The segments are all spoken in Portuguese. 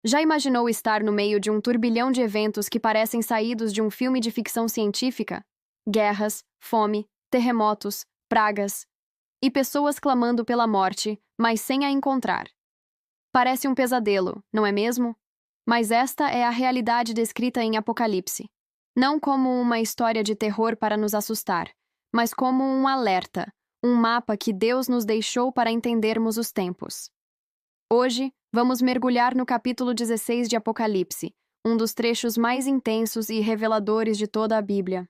Já imaginou estar no meio de um turbilhão de eventos que parecem saídos de um filme de ficção científica? Guerras, fome, terremotos, pragas e pessoas clamando pela morte, mas sem a encontrar. Parece um pesadelo, não é mesmo? Mas esta é a realidade descrita em Apocalipse. Não como uma história de terror para nos assustar, mas como um alerta, um mapa que Deus nos deixou para entendermos os tempos. Hoje, vamos mergulhar no capítulo 16 de Apocalipse, um dos trechos mais intensos e reveladores de toda a Bíblia.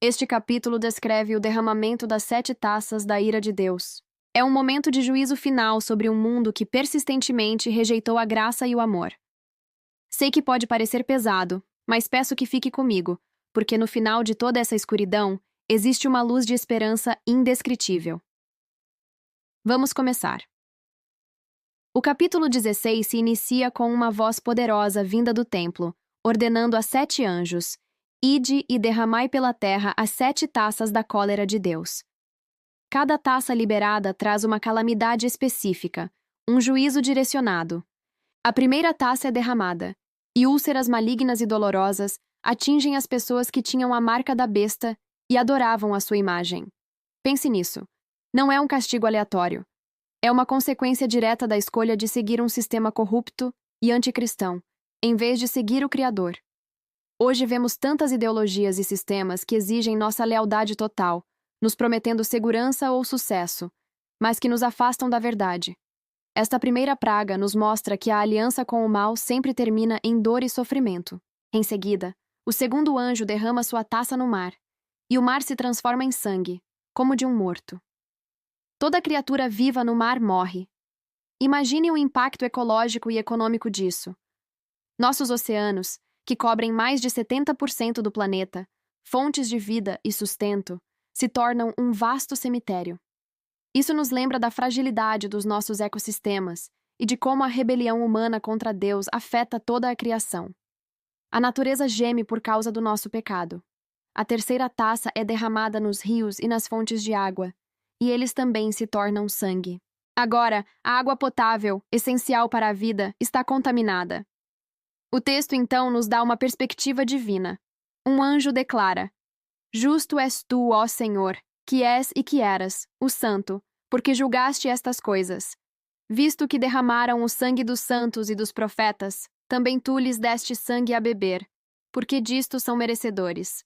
Este capítulo descreve o derramamento das 7 taças da ira de Deus. É um momento de juízo final sobre um mundo que persistentemente rejeitou a graça e o amor. Sei que pode parecer pesado, mas peço que fique comigo, porque no final de toda essa escuridão, existe uma luz de esperança indescritível. Vamos começar. O capítulo 16 se inicia com uma voz poderosa vinda do templo, ordenando a 7 anjos: Ide e derramai pela terra as 7 taças da cólera de Deus. Cada taça liberada traz uma calamidade específica, um juízo direcionado. A primeira taça é derramada, e úlceras malignas e dolorosas atingem as pessoas que tinham a marca da besta e adoravam a sua imagem. Pense nisso. Não é um castigo aleatório. É uma consequência direta da escolha de seguir um sistema corrupto e anticristão, em vez de seguir o Criador. Hoje vemos tantas ideologias e sistemas que exigem nossa lealdade total, nos prometendo segurança ou sucesso, mas que nos afastam da verdade. Esta primeira praga nos mostra que a aliança com o mal sempre termina em dor e sofrimento. Em seguida, o segundo anjo derrama sua taça no mar, e o mar se transforma em sangue, como de um morto. Toda criatura viva no mar morre. Imagine o impacto ecológico e econômico disso. Nossos oceanos, que cobrem mais de 70% do planeta, fontes de vida e sustento, se tornam um vasto cemitério. Isso nos lembra da fragilidade dos nossos ecossistemas e de como a rebelião humana contra Deus afeta toda a criação. A natureza geme por causa do nosso pecado. A terceira taça é derramada nos rios e nas fontes de água, e eles também se tornam sangue. Agora, a água potável, essencial para a vida, está contaminada. O texto então nos dá uma perspectiva divina. Um anjo declara: Justo és tu, ó Senhor, que és e que eras, o Santo, porque julgaste estas coisas. Visto que derramaram o sangue dos santos e dos profetas, também tu lhes deste sangue a beber, porque disto são merecedores.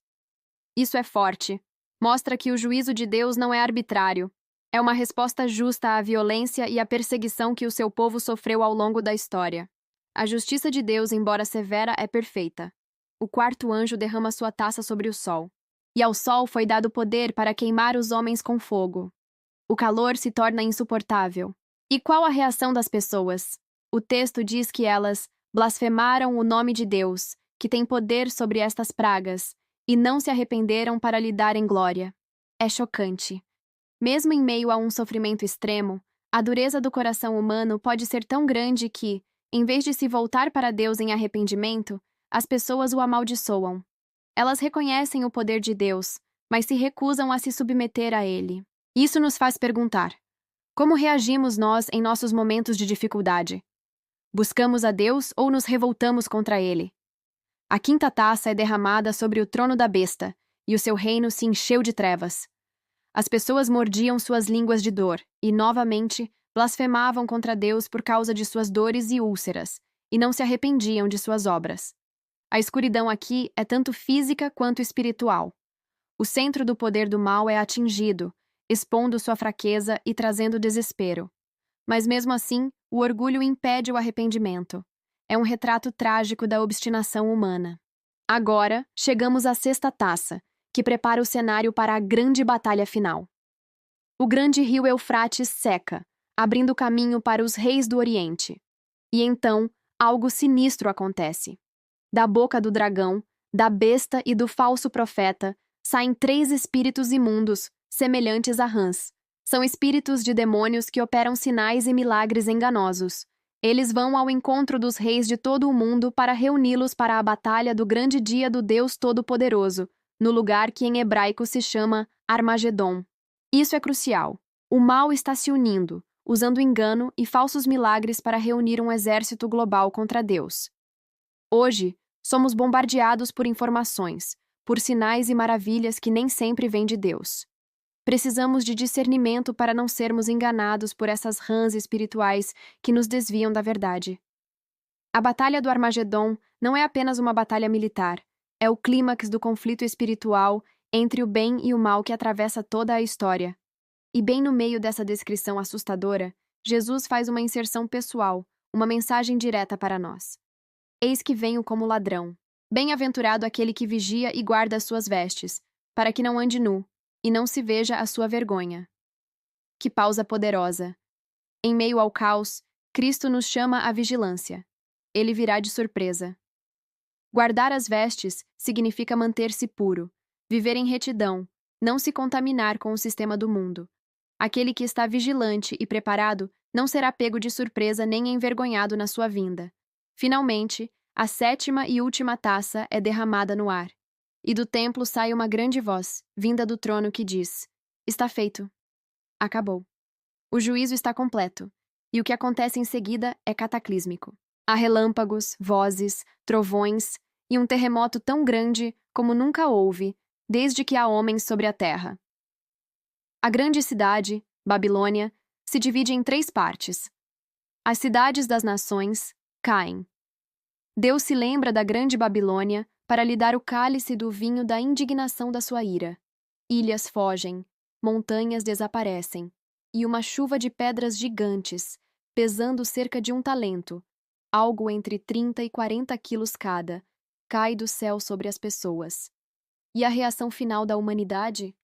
Isso é forte. Mostra que o juízo de Deus não é arbitrário. É uma resposta justa à violência e à perseguição que o seu povo sofreu ao longo da história. A justiça de Deus, embora severa, é perfeita. O quarto anjo derrama sua taça sobre o sol. E ao sol foi dado poder para queimar os homens com fogo. O calor se torna insuportável. E qual a reação das pessoas? O texto diz que elas blasfemaram o nome de Deus, que tem poder sobre estas pragas, e não se arrependeram para lhe darem glória. É chocante. Mesmo em meio a um sofrimento extremo, a dureza do coração humano pode ser tão grande que, em vez de se voltar para Deus em arrependimento, as pessoas o amaldiçoam. Elas reconhecem o poder de Deus, mas se recusam a se submeter a ele. Isso nos faz perguntar: como reagimos nós em nossos momentos de dificuldade? Buscamos a Deus ou nos revoltamos contra ele? A quinta taça é derramada sobre o trono da besta, e o seu reino se encheu de trevas. As pessoas mordiam suas línguas de dor e, novamente, blasfemavam contra Deus por causa de suas dores e úlceras, e não se arrependiam de suas obras. A escuridão aqui é tanto física quanto espiritual. O centro do poder do mal é atingido, expondo sua fraqueza e trazendo desespero. Mas mesmo assim, o orgulho impede o arrependimento. É um retrato trágico da obstinação humana. Agora, chegamos à sexta taça, que prepara o cenário para a grande batalha final. O grande rio Eufrates seca, abrindo caminho para os reis do Oriente. E então, algo sinistro acontece. Da boca do dragão, da besta e do falso profeta, saem 3 espíritos imundos, semelhantes a rãs. São espíritos de demônios que operam sinais e milagres enganosos. Eles vão ao encontro dos reis de todo o mundo para reuni-los para a batalha do grande dia do Deus Todo-Poderoso, no lugar que em hebraico se chama Armagedon. Isso é crucial. O mal está se unindo. usando engano e falsos milagres para reunir um exército global contra Deus. Hoje, somos bombardeados por informações, por sinais e maravilhas que nem sempre vêm de Deus. Precisamos de discernimento para não sermos enganados por essas rãs espirituais que nos desviam da verdade. A Batalha do Armagedon não é apenas uma batalha militar, é o clímax do conflito espiritual entre o bem e o mal que atravessa toda a história. E bem no meio dessa descrição assustadora, Jesus faz uma inserção pessoal, uma mensagem direta para nós. Eis que venho como ladrão. Bem-aventurado aquele que vigia e guarda as suas vestes, para que não ande nu, e não se veja a sua vergonha. Que pausa poderosa! Em meio ao caos, Cristo nos chama à vigilância. Ele virá de surpresa. Guardar as vestes significa manter-se puro, viver em retidão, não se contaminar com o sistema do mundo. Aquele que está vigilante e preparado não será pego de surpresa nem envergonhado na sua vinda. Finalmente, a sétima e última taça é derramada no ar. E do templo sai uma grande voz, vinda do trono, que diz: Está feito. Acabou. O juízo está completo, e o que acontece em seguida é cataclísmico. Há relâmpagos, vozes, trovões e um terremoto tão grande como nunca houve, desde que há homens sobre a terra. A grande cidade, Babilônia, se divide em 3 partes. As cidades das nações caem. Deus se lembra da grande Babilônia para lhe dar o cálice do vinho da indignação da sua ira. Ilhas fogem, montanhas desaparecem, e uma chuva de pedras gigantes, pesando cerca de 1 talento, algo entre 30 e 40 quilos cada, cai do céu sobre as pessoas. E a reação final da humanidade?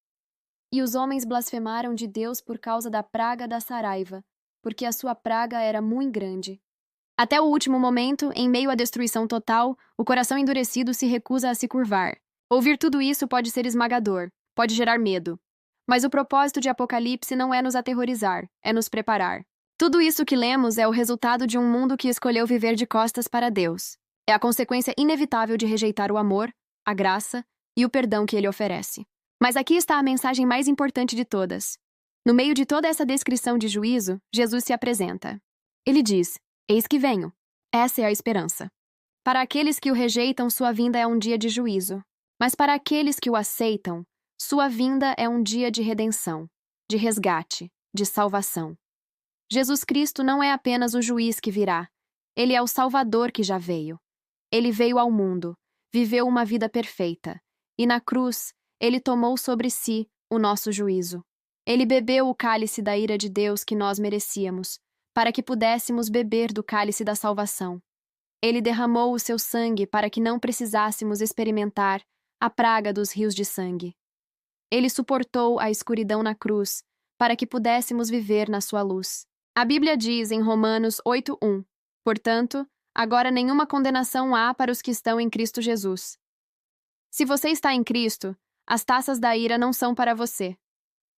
E os homens blasfemaram de Deus por causa da praga da saraiva, porque a sua praga era muito grande. Até o último momento, em meio à destruição total, o coração endurecido se recusa a se curvar. Ouvir tudo isso pode ser esmagador, pode gerar medo. Mas o propósito de Apocalipse não é nos aterrorizar, é nos preparar. Tudo isso que lemos é o resultado de um mundo que escolheu viver de costas para Deus. É a consequência inevitável de rejeitar o amor, a graça e o perdão que ele oferece. Mas aqui está a mensagem mais importante de todas. No meio de toda essa descrição de juízo, Jesus se apresenta. Ele diz: Eis que venho. Essa é a esperança. Para aqueles que o rejeitam, sua vinda é um dia de juízo. Mas para aqueles que o aceitam, sua vinda é um dia de redenção, de resgate, de salvação. Jesus Cristo não é apenas o juiz que virá. Ele é o Salvador que já veio. Ele veio ao mundo, viveu uma vida perfeita, e na cruz, ele tomou sobre si o nosso juízo. Ele bebeu o cálice da ira de Deus que nós merecíamos, para que pudéssemos beber do cálice da salvação. Ele derramou o seu sangue para que não precisássemos experimentar a praga dos rios de sangue. Ele suportou a escuridão na cruz para que pudéssemos viver na sua luz. A Bíblia diz em Romanos 8:1: Portanto, agora nenhuma condenação há para os que estão em Cristo Jesus. Se você está em Cristo, as taças da ira não são para você.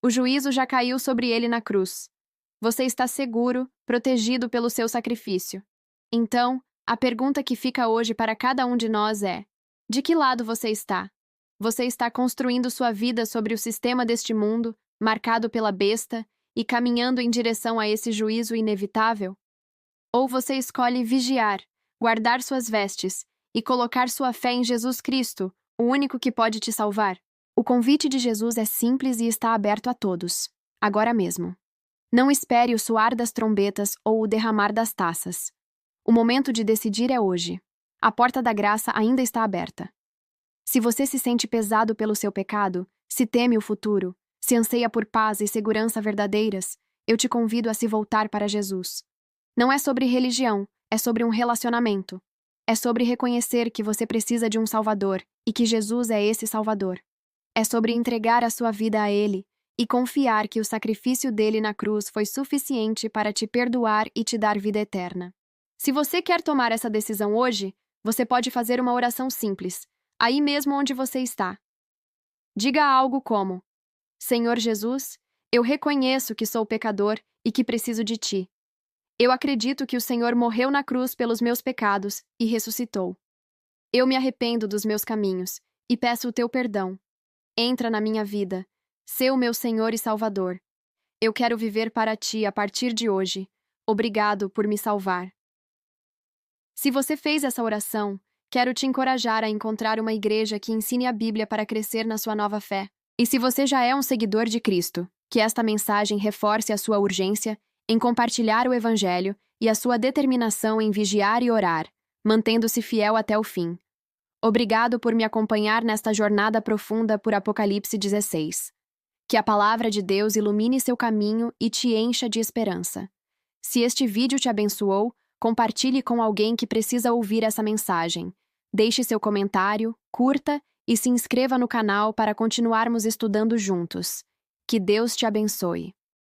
O juízo já caiu sobre ele na cruz. Você está seguro, protegido pelo seu sacrifício. Então, a pergunta que fica hoje para cada um de nós é: de que lado você está? Você está construindo sua vida sobre o sistema deste mundo, marcado pela besta, e caminhando em direção a esse juízo inevitável? Ou você escolhe vigiar, guardar suas vestes e colocar sua fé em Jesus Cristo, o único que pode te salvar? O convite de Jesus é simples e está aberto a todos, agora mesmo. Não espere o soar das trombetas ou o derramar das taças. O momento de decidir é hoje. A porta da graça ainda está aberta. Se você se sente pesado pelo seu pecado, se teme o futuro, se anseia por paz e segurança verdadeiras, eu te convido a se voltar para Jesus. Não é sobre religião, é sobre um relacionamento. É sobre reconhecer que você precisa de um Salvador e que Jesus é esse Salvador. É sobre entregar a sua vida a Ele e confiar que o sacrifício dele na cruz foi suficiente para te perdoar e te dar vida eterna. Se você quer tomar essa decisão hoje, você pode fazer uma oração simples, aí mesmo onde você está. Diga algo como: Senhor Jesus, eu reconheço que sou pecador e que preciso de ti. Eu acredito que o Senhor morreu na cruz pelos meus pecados e ressuscitou. Eu me arrependo dos meus caminhos e peço o teu perdão. Entra na minha vida. Sê o meu Senhor e Salvador. Eu quero viver para ti a partir de hoje. Obrigado por me salvar. Se você fez essa oração, quero te encorajar a encontrar uma igreja que ensine a Bíblia para crescer na sua nova fé. E se você já é um seguidor de Cristo, que esta mensagem reforce a sua urgência em compartilhar o Evangelho e a sua determinação em vigiar e orar, mantendo-se fiel até o fim. Obrigado por me acompanhar nesta jornada profunda por Apocalipse 16. Que a palavra de Deus ilumine seu caminho e te encha de esperança. Se este vídeo te abençoou, compartilhe com alguém que precisa ouvir essa mensagem. Deixe seu comentário, curta e se inscreva no canal para continuarmos estudando juntos. Que Deus te abençoe.